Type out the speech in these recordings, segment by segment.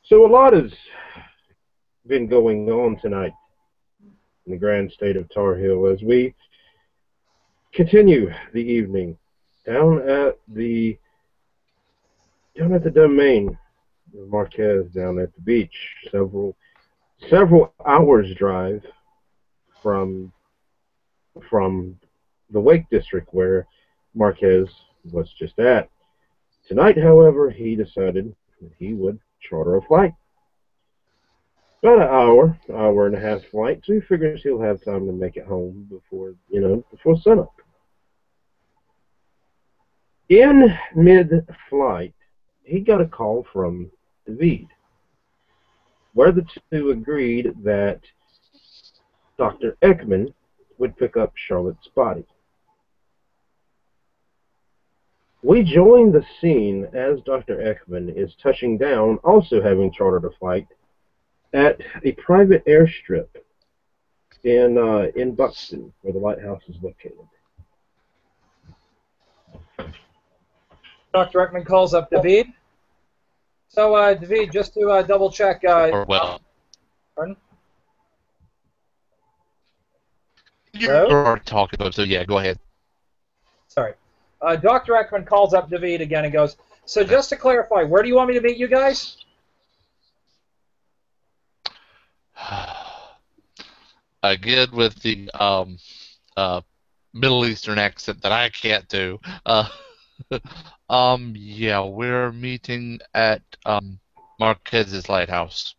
So a lot has been going on tonight in the grand state of Tarheel as we continue the evening down at the domain of Marques down at the beach. Several hours drive from the Wake District where Marques was just at. Tonight, however, he decided that he would charter a flight. About an hour and a half flight, so he figures he'll have time to make it home before sunup. In mid-flight, he got a call from LWoD, where the two agreed that Dr. Eckman would pick up Charlotte's body. We join the scene as Dr. Eckman is touching down, also having chartered a flight, at a private airstrip in Buxton, where the lighthouse is located. Dr. Eckman calls up LWoD. So, LWoD, just to double check. Pardon? You're talking about, so yeah, go ahead. Sorry. Dr. Eckman calls up LWoD again and goes, so just to clarify, where do you want me to meet you guys? Again, with the Middle Eastern accent that I can't do. Yeah, we're meeting at Marques's lighthouse.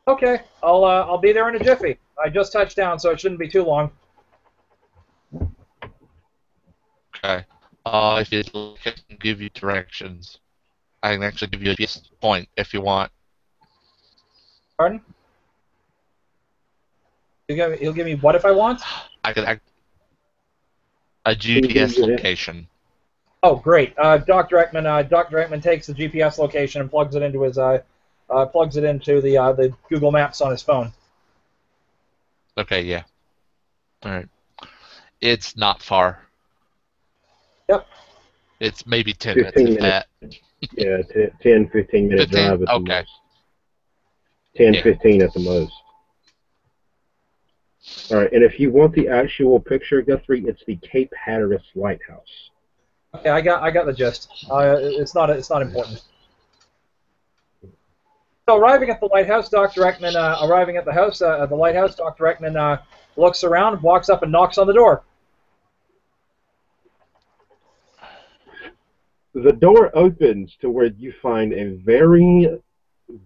Okay, I'll be there in a jiffy. I just touched down, so it shouldn't be too long. Okay. If you'd like, I can give you directions. I can actually give you a GPS point if you want. Pardon? He'll give me what if I want? A GPS location. Oh, great. Dr. Eckman takes the GPS location and plugs it into his the Google Maps on his phone. Okay, yeah. All right. It's not far. Yep. It's maybe 10 minutes, if that. Yeah, 10, 15 minute 15? drive at the Okay. most. 10, 15 at the most. All right, and if you want the actual picture, Guthrie, it's the Cape Hatteras Lighthouse. Okay, I got the gist. It's not important. So arriving at the lighthouse, Dr. Eckman Dr. Eckman looks around, walks up, and knocks on the door. The door opens to where you find a very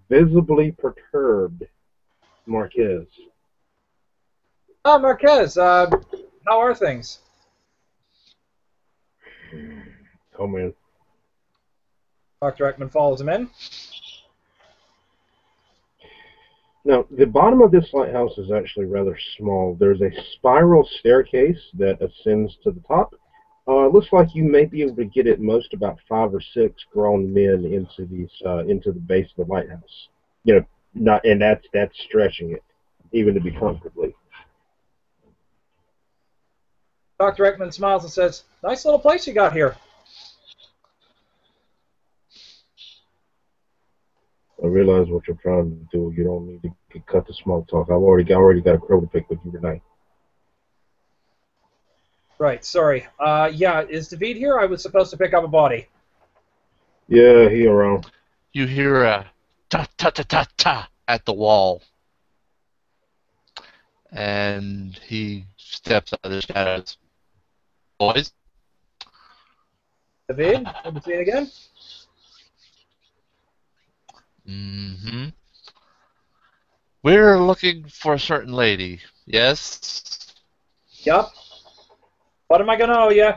visibly perturbed Marques. Ah, Marques, how are things? Come in. Dr. Eckman follows him in. Now, the bottom of this lighthouse is actually rather small. There's a spiral staircase that ascends to the top. It looks like you may be able to get at most about 5 or 6 grown men into the base of the lighthouse. That's stretching it, even to be comfortably. Dr. Eckman smiles and says, "Nice little place you got here." I realize what you're trying to do. You don't need to cut the small talk. I've already got a crow to pick with you tonight. Right, sorry. Yeah, is LWoD here? I was supposed to pick up a body. Yeah, he around. You hear a ta-ta-ta-ta-ta at the wall. And he steps out of the shadows. Boys? LWoD, good to see you again. Mm-hmm. We're looking for a certain lady, yes? Yup. What am I gonna owe you?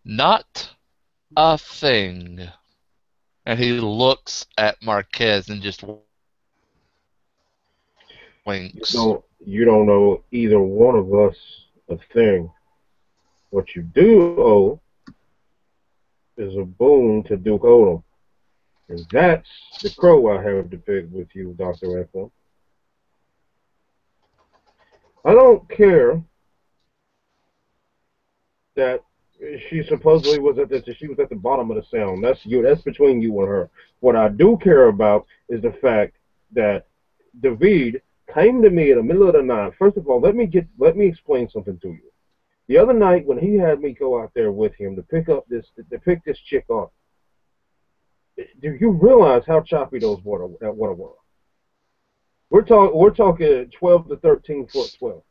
Not a thing. And he looks at Marques and just winks. You don't owe either one of us a thing. What you do owe is a boon to Duke Odom. And that's the crow I have to pick with you, Dr. Eckman. I don't care that she supposedly was at the bottom of the sound. That's you. That's between you and her. What I do care about is the fact that David came to me in the middle of the night. First of all, let me explain something to you. The other night when he had me go out there with him to pick this chick up, do you realize how choppy that water was? We're talking 12 to 13 foot swell.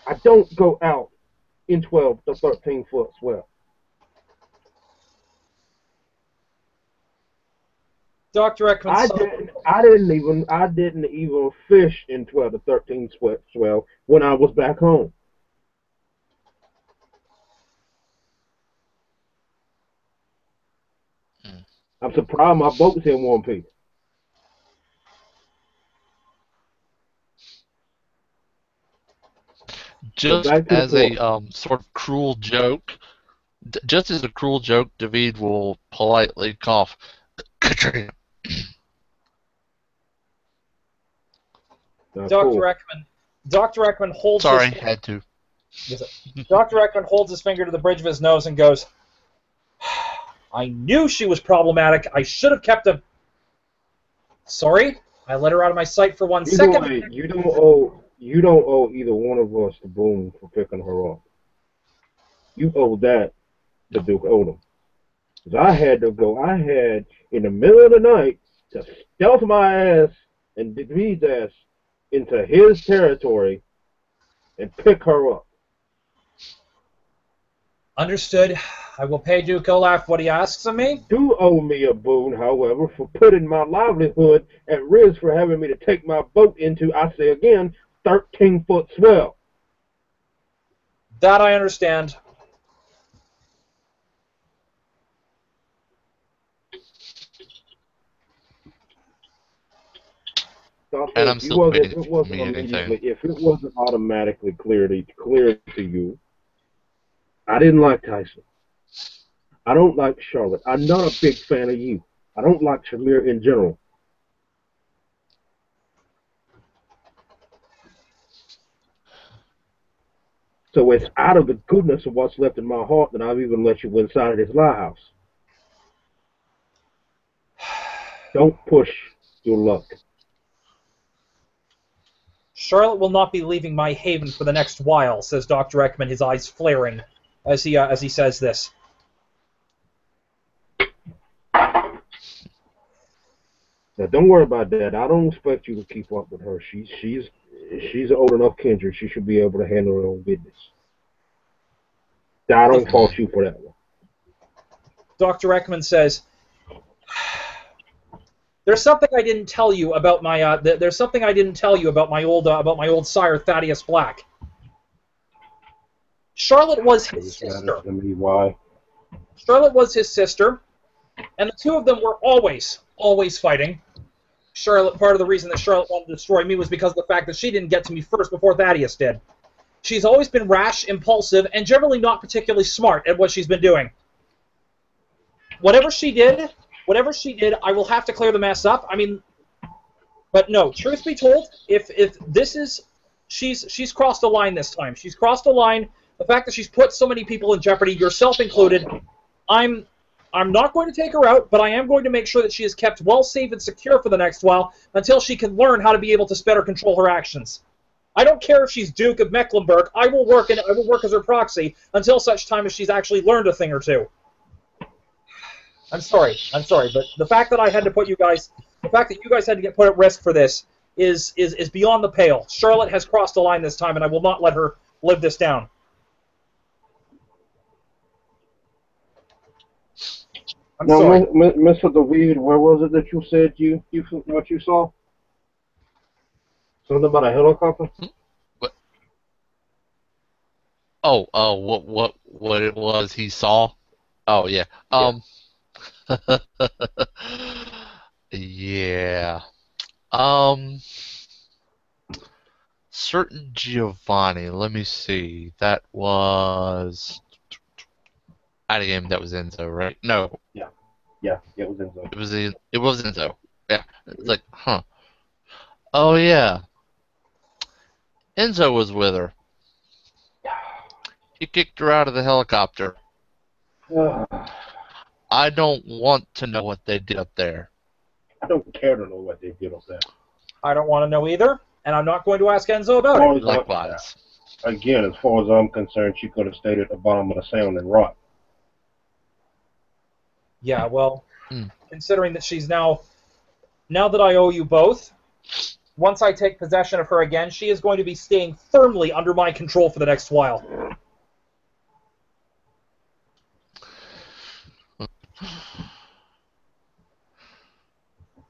I don't go out in 12 to 13 foot swell. Dr. Eckman, I didn't even fish in 12 to 13 foot swell when I was back home. I'm surprised my boat's in one piece. But Just back to the as a point. sort of cruel joke, just as a cruel joke, David will politely cough. Katrina. Dr. Cool. Eckman, Dr. Eckman holds Sorry, his had to. Dr. Eckman holds his finger to the bridge of his nose and goes, I knew she was problematic. I should have kept a... Sorry? I let her out of my sight for 1 second. You don't owe either one of us the boom for picking her up. You owe that to Duke Odom. Because I had in the middle of the night to stealth my ass and David's ass into his territory and pick her up. Understood. I will pay Duke Olaf what he asks of me. Do owe me a boon, however, for putting my livelihood at risk for having me to take my boat into, I say again, 13-foot swell. That I understand. And I'm still waiting for me anything. If it wasn't automatically clear to you, I didn't like Tyson. I don't like Charlotte. I'm not a big fan of you. I don't like Shamir in general. So it's out of the goodness of what's left in my heart that I've even let you inside of this lighthouse. Don't push your luck. Charlotte will not be leaving my haven for the next while, says Dr. Eckman, his eyes flaring as he says this. Now, don't worry about that. I don't expect you to keep up with her. She's an old enough kindred. She should be able to handle her own business. I don't fault you for that one. Dr. Eckman says, "There's something I didn't tell you about my. There's something I didn't tell you about my old sire Thaddeus Black. Charlotte was his sister. Why? Charlotte was his sister, and the two of them were always fighting. Charlotte. Part of the reason that Charlotte wanted to destroy me was because of the fact that she didn't get to me first before Thaddeus did. She's always been rash, impulsive, and generally not particularly smart at what she's been doing. Whatever she did, I will have to clear the mess up. I mean, but no, truth be told, if this is, she's crossed a line this time. She's crossed a line. The fact that she's put so many people in jeopardy, yourself included, I'm not going to take her out, but I am going to make sure that she is kept well safe and secure for the next while until she can learn how to be able to better control her actions. I don't care if she's Duke of Mecklenburg. I will work as her proxy until such time as she's actually learned a thing or two. I'm sorry, but the fact that I had to put you guys, the fact that you guys had to get put at risk for this is beyond the pale. Charlotte has crossed the line this time, and I will not let her live this down. I'm sorry. Mr. David, where was it that you said what you saw? Something about a helicopter? What? What it was he saw? Oh yeah. Yeah. Certain Giovanni. Let me see. That was out of game. That was Enzo, right? No. Yeah, it was Enzo. It was Enzo. Yeah. It's like, huh. Oh yeah. Enzo was with her. He kicked her out of the helicopter. I don't want to know what they did up there. I don't care to know what they did up there. I don't want to know either, and I'm not going to ask Enzo about it. Likewise. Again, as far as I'm concerned, she could have stayed at the bottom of the sound and rot. Yeah, well, considering that she's now that I owe you both, once I take possession of her again, she is going to be staying firmly under my control for the next while.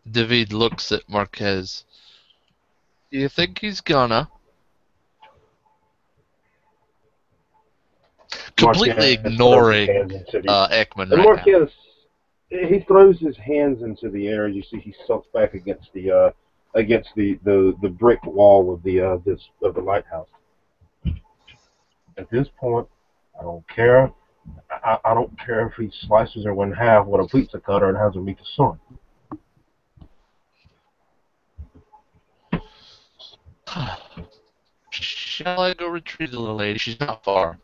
David looks at Marques. Do you think he's gonna? Completely ignoring Eckman right Marques, he throws his hands into the air. You see, he sucks back against the brick wall of the lighthouse. At this point, I don't care. I don't care if he slices her in half with a pizza cutter and has her meet the sun. Shall I go retrieve the little lady? She's not far.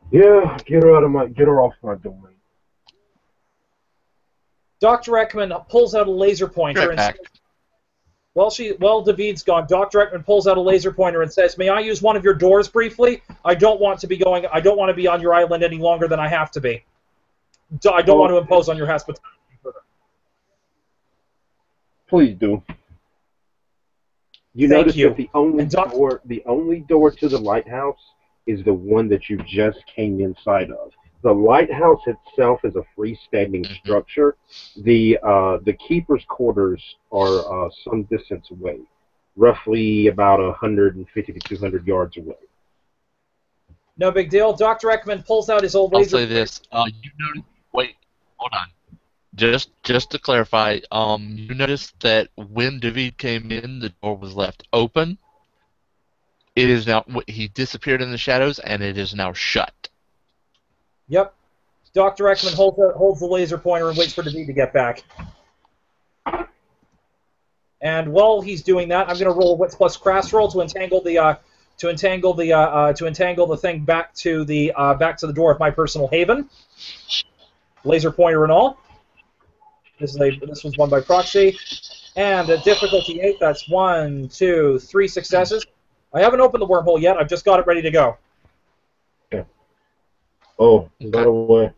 Yeah, get her off my domain. Dr. Eckman pulls out a laser pointer and says, while David's gone, Dr. Eckman pulls out a laser pointer and says, "May I use one of your doors briefly? I don't want to be on your island any longer than I have to be. I don't want to impose on your hospitality further." Please do. You notice that the only door to the lighthouse is the one that you just came inside of. The lighthouse itself is a freestanding structure. The keeper's quarters are some distance away, roughly about 150 to 200 yards away. No big deal. Dr. Eckman pulls out his old laser. I'll say this. You notice, wait, hold on. Just to clarify, you noticed that when David came in, the door was left open. It is now, he disappeared in the shadows, and it is now shut. Yep. Dr. Eckman holds the laser pointer and waits for David to get back. And while he's doing that, I'm going to roll a Wits plus Craft roll to entangle the thing back to the door of my personal haven. Laser pointer and all. This was won by proxy. And at difficulty 8, that's 1, 2, 3 successes. I haven't opened the wormhole yet. I've just got it ready to go. Okay. Oh, by the way,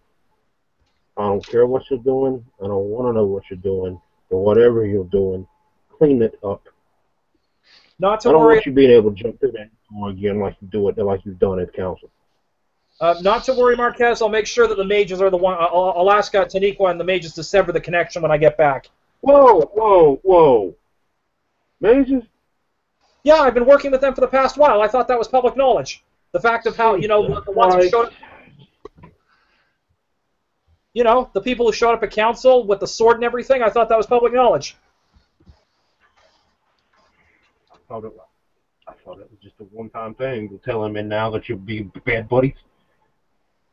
I don't care what you're doing. I don't want to know what you're doing. But whatever you're doing, clean it up. Not to I don't worry. want you being able to jump through that door again like you've done at council. Not to worry, Marques. I'll make sure that the mages are the one. I'll ask Taniqua and the mages to sever the connection when I get back. Whoa. Mages? Yeah, I've been working with them for the past while. I thought that was public knowledge. The fact of how, the ones who showed up. The people who showed up at council with the sword and everything, I thought that was public knowledge. I thought it was just a one-time thing to tell him, and now that you'll be bad buddies.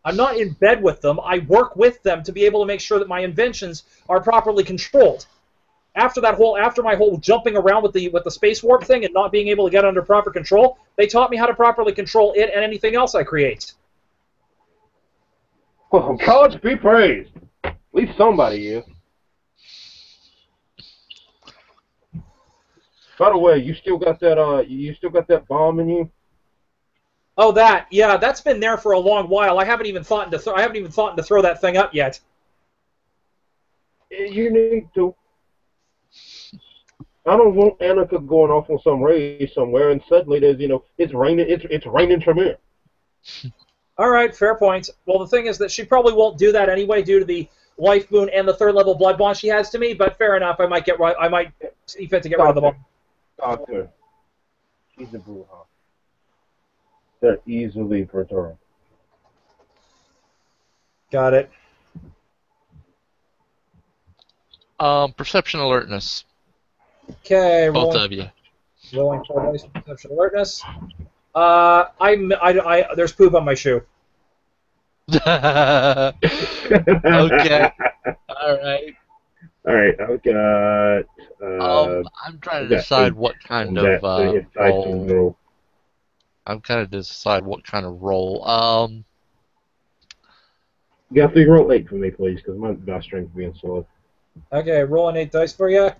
I'm not in bed with them. I work with them to be able to make sure that my inventions are properly controlled. After my whole jumping around with the space warp thing and not being able to get under proper control, they taught me how to properly control it and anything else I create. Well, gods be praised. At least somebody is. By the way, you still got that bomb in you? Oh, yeah, that's been there for a long while. I haven't even thought to throw that thing up yet. You need to. I don't want Annika going off on some raid somewhere, and suddenly there's it's raining Tremere. All right, fair point. Well, the thing is that she probably won't do that anyway due to the life boon and the 3rd level blood bond she has to me. But fair enough, I might see fit to get rid of the bomb. Doctor, she's a bruja. They're easily perturbed. Got it. Perception alertness. Okay, both of you. Rolling for dice, perception alertness. There's poop on my shoe. Okay. All right. All right, I've got I'm trying I've to got decide 8 what kind on of that enticing roll. roll. I'm kind of decide what kind of roll. You got to roll 8 for me, please, because my die strength being slow. Okay, rolling 8 dice for you.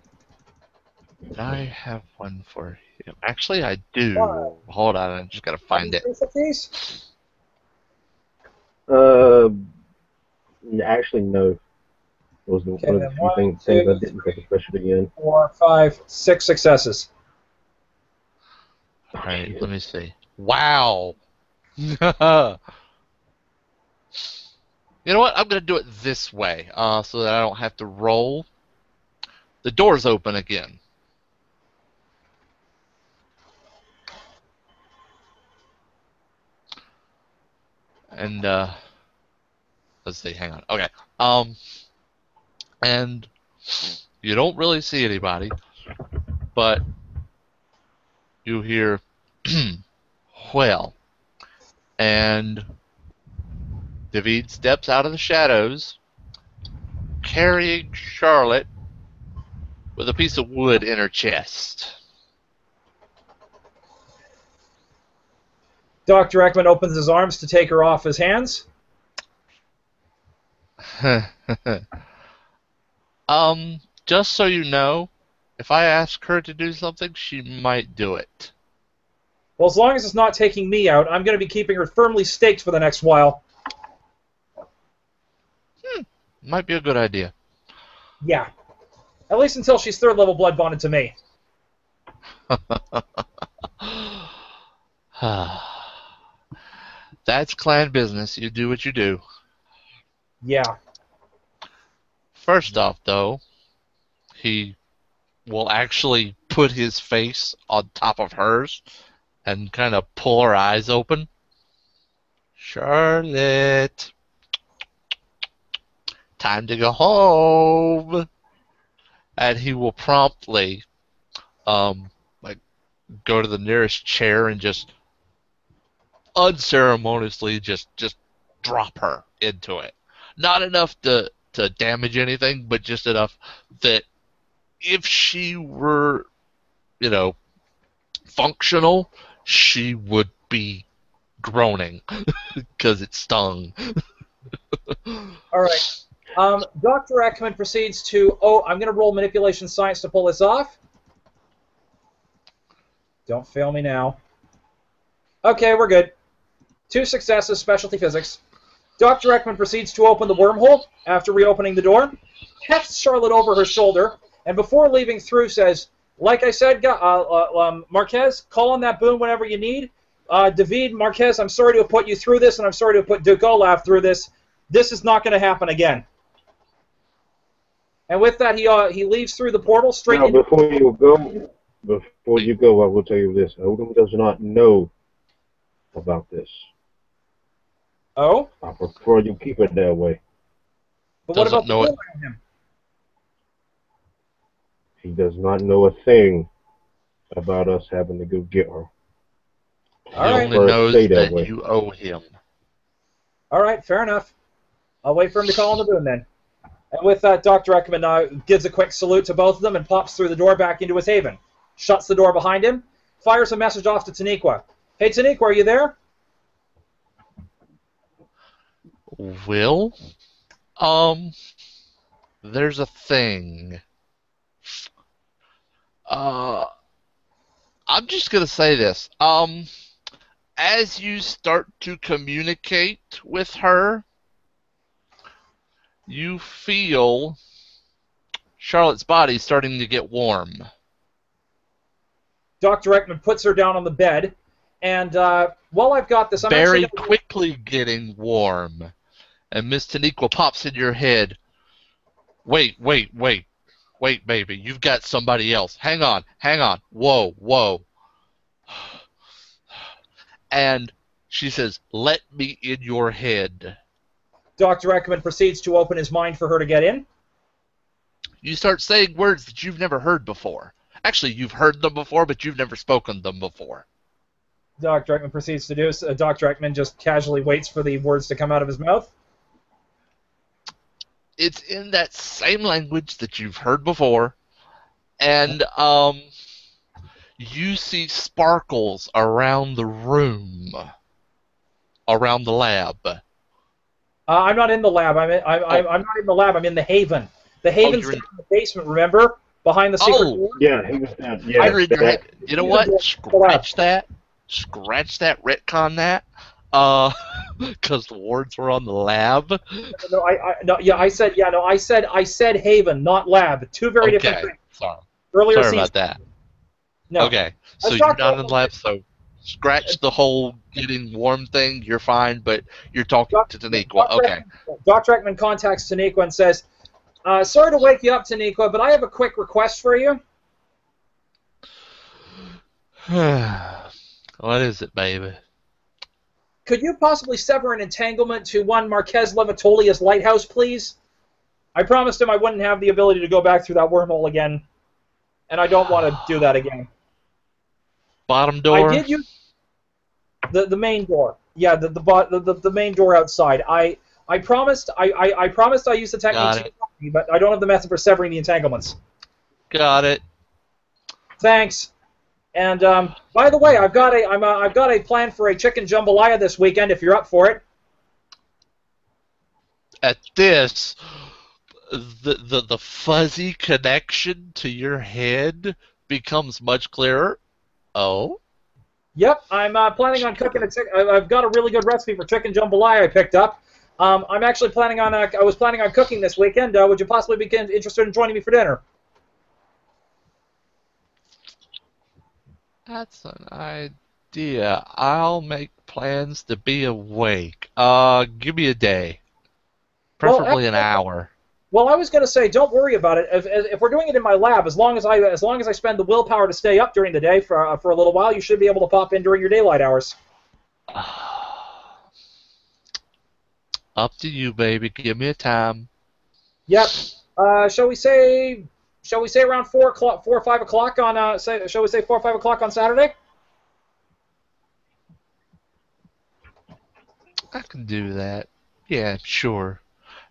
Did I have one for him? Actually, I do. Five. Hold on, I just gotta find it. 350s? Uh, actually, no. It was Okay, one of the then few 1, things 2, I didn't take a special again. 4, 5, 6 successes. All right, Jesus. let me see. Wow. You know what? I'm gonna do it this way, so that I don't have to roll. The door's open again. And let's see. Hang on. Okay. And you don't really see anybody, but you hear, well, and David steps out of the shadows, carrying Charlotte with a piece of wood in her chest. Dr. Eckman opens his arms to take her off his hands. Just so you know, if I ask her to do something, she might do it. Well, as long as it's not taking me out, I'm going to be keeping her firmly staked for the next while. Might be a good idea. Yeah. At least until she's third level blood bonded to me. That's clan business. You do what you do. Yeah. First off, though, he will actually put his face on top of hers and kind of pull her eyes open. Charlotte, time to go home. And he will promptly, like, go to the nearest chair and just unceremoniously just drop her into it. Not enough to damage anything, but just enough that if she were, you know, functional, she would be groaning because it stung. All right. Dr. Eckman proceeds to, I'm going to roll manipulation science to pull this off. Don't fail me now. Okay, we're good. 2 successes, specialty physics. Dr. Eckman proceeds to open the wormhole after reopening the door, hefts Charlotte over her shoulder, and before leaving through says, like I said, Marques, call on that boon whenever you need. David, Marques, I'm sorry to have put you through this, and I'm sorry to have put Duke Olaf through this. This is not going to happen again. And with that, he leaves through the portal straight Now, into... before you go, I will tell you this. Odin does not know about this. Oh? I prefer you keep it that way. But what Doesn't about the know it. boon on him? He does not know a thing about us having to go get her. He All right. only Prefer it stay knows that that way. you owe him. All right, fair enough. I'll wait for him to call on the boon then. And with that, Dr. Eckman gives a quick salute to both of them and pops through the door back into his haven. Shuts the door behind him, fires a message off to Taniqua. Hey, Taniqua, are you there? Will? There's a thing. I'm just gonna say this. As you start to communicate with her, you feel Charlotte's body starting to get warm. Dr. Eckman puts her down on the bed, and while I've got this, I'm actually Very going to... quickly getting warm. And Miss Taniqua pops in your head. Wait, baby. You've got somebody else. Hang on. Whoa. And she says, let me in your head. Dr. Eckman proceeds to open his mind for her to get in. You start saying words that you've never heard before. Actually, you've heard them before, but you've never spoken them before. Dr. Eckman proceeds to do so. Dr. Eckman just casually waits for the words to come out of his mouth. it's in that same language that you've heard before, and you see sparkles around the room, around the lab. I'm not in the lab. I'm not in the lab. I'm in the Haven. The Haven's you're down in- in the basement. Remember, behind the secret door. Yeah, he was down. Yeah, You're in your head. You know what? Yeah. Scratch that. Scratch that. Retcon that. Because the wards were on the lab. I said Haven, not lab. Two very different Okay. things. Sorry. Earlier Sorry season. about that. No. Okay. So Let's you're talk not about in the lab, so scratch the whole getting warm thing. You're fine, but you're talking to Taniqua. Okay. Dr. Eckman contacts Taniqua and says, sorry to wake you up, Taniqua, but I have a quick request for you. What is it, baby? Could you possibly sever an entanglement to one Marques Levatolia's lighthouse, please? I promised him I wouldn't have the ability to go back through that wormhole again, and I don't want to do that again. Bottom door? I did use the main door. Yeah, the main door outside. I promised I used the technique, but I don't have the method for severing the entanglements. Got it. Thanks. And by the way, I've got a plan for a chicken jambalaya this weekend. If you're up for it. At this, the fuzzy connection to your head becomes much clearer. Oh. Yep, I'm planning on cooking I've got a really good recipe for chicken jambalaya I picked up. I'm actually planning on. I was planning on cooking this weekend. Would you possibly be interested in joining me for dinner? That's an idea. I'll make plans to be awake. Give me a day. Preferably an hour. Well, I was going to say, don't worry about it. If we're doing it in my lab, as long as I spend the willpower to stay up during the day for a little while, you should be able to pop in during your daylight hours. Up to you, baby. Give me a time. Yep. Shall we say around 4 or 5 o'clock on shall we say 4 or 5 o'clock on Saturday? I can do that. Yeah, sure.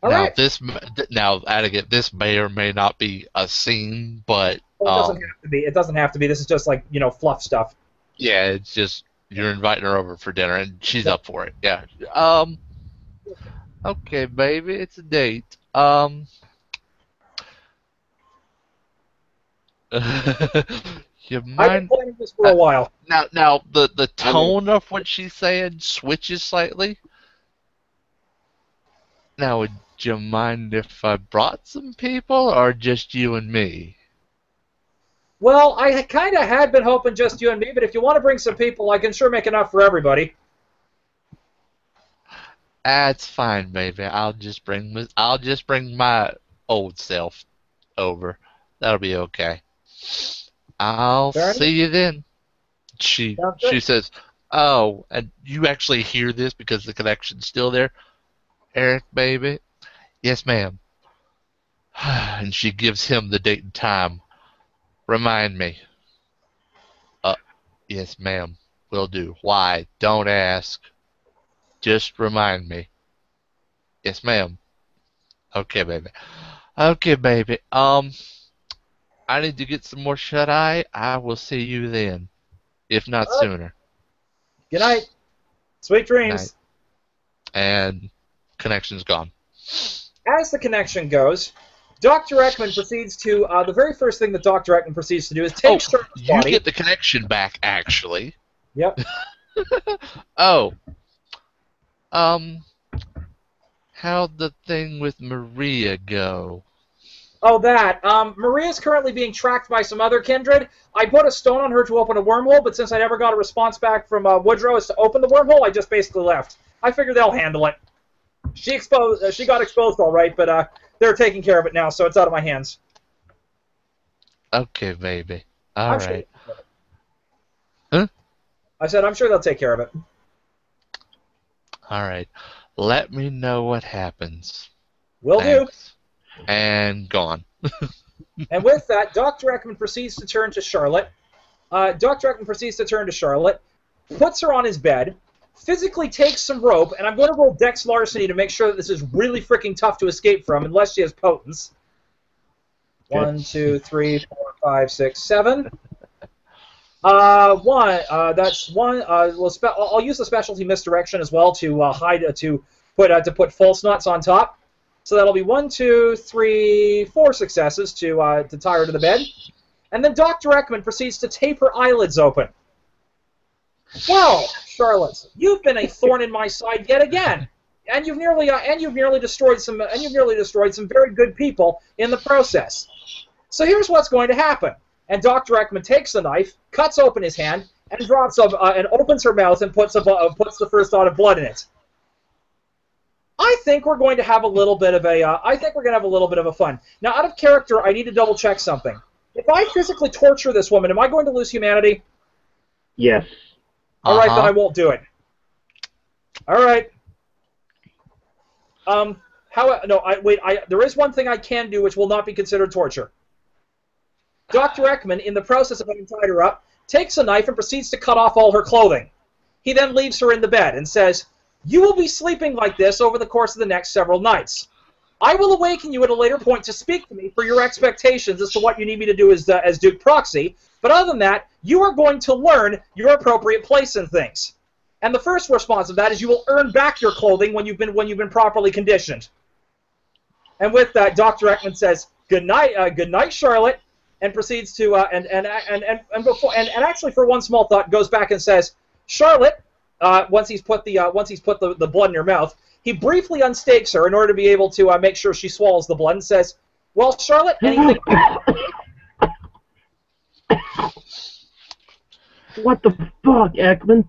All right. This may or may not be a scene, but Well, it doesn't have to be. It doesn't have to be. This is just like fluff stuff. Yeah, it's just you're inviting her over for dinner, and she's up for it. Yeah. Okay, baby, it's a date. You mind? I've been planning this for a while. Now, the tone of what she's saying switches slightly. Now, would you mind if I brought some people, or just you and me? Well, I kind of had been hoping just you and me, but if you want to bring some people, I can sure make enough for everybody. That's fine, baby. I'll just bring my old self over. That'll be okay. I'll see you then. She says, "Oh," and you actually hear this because the connection's still there. Eric, baby. Yes, ma'am. And she gives him the date and time. Remind me. Yes, ma'am. Will do. Why? Don't ask. Just remind me. Yes, ma'am. Okay, baby. Okay, baby. I need to get some more shut-eye. I will see you then. If not sooner. Good night. Sweet dreams. Night. And connection's gone. As the connection goes, Dr. Eckman proceeds to, the very first thing that Dr. Eckman proceeds to do is take Charlotte's body. You get the connection back, actually. Yep. How'd the thing with Maria go? Oh, that. Maria's currently being tracked by some other kindred. I put a stone on her to open a wormhole, but since I never got a response back from Woodrow as to open the wormhole, I just basically left. I figured they'll handle it. She got exposed all right, but they're taking care of it now, so it's out of my hands. Okay, baby. All right. Huh? I said I'm sure they'll take care of it. All right. Let me know what happens. Will do. And gone. And with that, Dr. Eckman proceeds to turn to Charlotte. Puts her on his bed, physically takes some rope, and I'm going to roll Dex Larceny to make sure that this is really freaking tough to escape from, unless she has potence. 1, 2, 3, 4, 5, 6, 7. That's one. I'll use the specialty misdirection as well to put false nuts on top. So that'll be 1, 2, 3, 4 successes to tie her to the bed, and then Dr. Eckman proceeds to tape her eyelids open. Well, Charlotte, you've been a thorn in my side yet again, and you've nearly destroyed some very good people in the process. So here's what's going to happen. And Dr. Eckman takes the knife, cuts open his hand, and and opens her mouth and puts the first dot of blood in it. I think we're going to have a little bit of a fun. Now, out of character, I need to double check something. If I physically torture this woman, am I going to lose humanity? Yes. All right, then I won't do it. All right. There is one thing I can do which will not be considered torture. Dr. Eckman, in the process of having tied her up, takes a knife and proceeds to cut off all her clothing. He then leaves her in the bed and says, "You will be sleeping like this over the course of the next several nights. I will awaken you at a later point to speak to me for your expectations as to what you need me to do as Duke Proxy, but other than that, you are going to learn your appropriate place in things. And the first response of that is you will earn back your clothing when you've been properly conditioned." And with that, Dr. Eckman says, good night, Charlotte," and proceeds to actually for one small thought goes back and says, "Charlotte," once he's put the blood in her mouth, he briefly unstakes her in order to be able to make sure she swallows the blood and says, "Well, Charlotte, anything?" What the fuck, Eckman?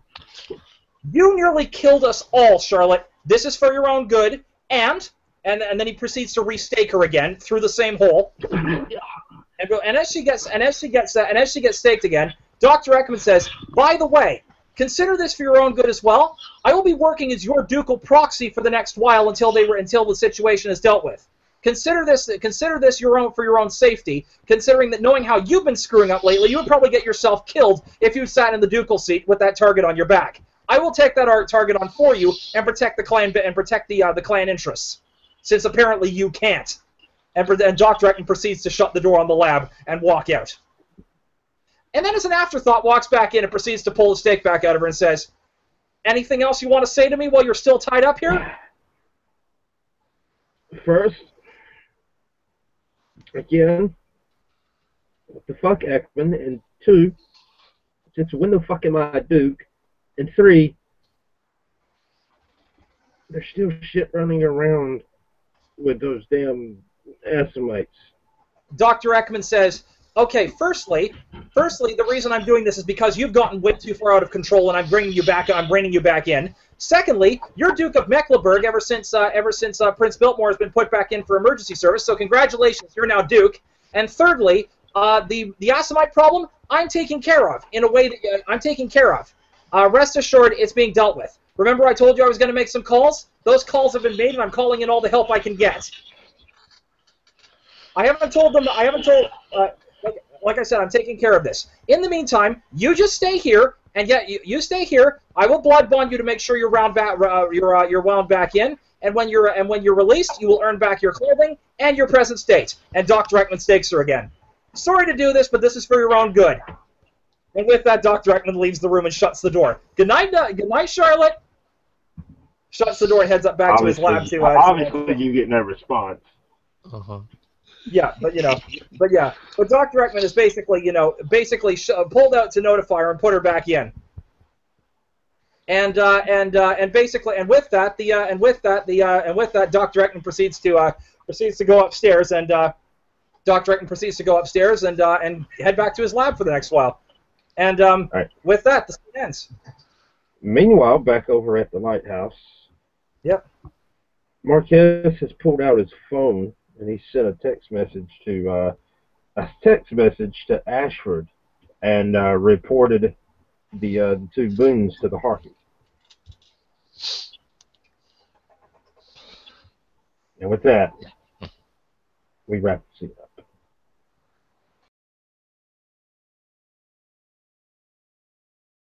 "You nearly killed us all, Charlotte. This is for your own good, and then he proceeds to restake her again through the same hole. And as she gets staked again, Dr. Eckman says, "By the way, consider this for your own good as well. I will be working as your ducal proxy for the next while until the situation is dealt with. Consider this for your own safety, considering that knowing how you've been screwing up lately, you would probably get yourself killed if you sat in the ducal seat with that target on your back. I will take that target on for you and protect the clan the clan interests, since apparently you can't." And Dr. Eckman proceeds to shut the door on the lab and walk out. And then as an afterthought, walks back in and proceeds to pull the stake back out of her and says, "Anything else you want to say to me while you're still tied up here?" First, again, what the fuck, Eckman? And 2, since when the fuck am I Duke? And 3, there's still shit running around with those damn estimates. Dr. Eckman says, "Okay, firstly, the reason I'm doing this is because you've gotten way too far out of control, and I'm bringing you back in. Secondly, you're Duke of Mecklenburg ever since Prince Biltmore has been put back in for emergency service. So congratulations, you're now Duke. And thirdly, the Asimite problem I'm taking care of in a way that I'm taking care of. Rest assured, it's being dealt with. Remember I told you I was going to make some calls? Those calls have been made, and I'm calling in all the help I can get. I haven't told them. Like I said, I'm taking care of this. In the meantime, you just stay here, and you stay here. I will blood bond you to make sure you're wound back in. And when you're released, you will earn back your clothing and your present state." And Dr. Eckman stakes her again. "Sorry to do this, but this is for your own good." And with that, Dr. Eckman leaves the room and shuts the door. Good night, Charlotte. Shuts the door and heads up back to his lab. Obviously, you get no response. Yeah, but Dr. Eckman is basically pulled out to notify her and put her back in. And with that, Dr. Eckman proceeds to go upstairs, and Dr. Eckman proceeds to go upstairs and head back to his lab for the next while. And right. With that, the scene ends. Meanwhile, back over at the lighthouse. Yep. Marques has pulled out his phone and he sent a text message to Ashford and reported the 2 boons to the Harpy. And with that, we wrap the scene up.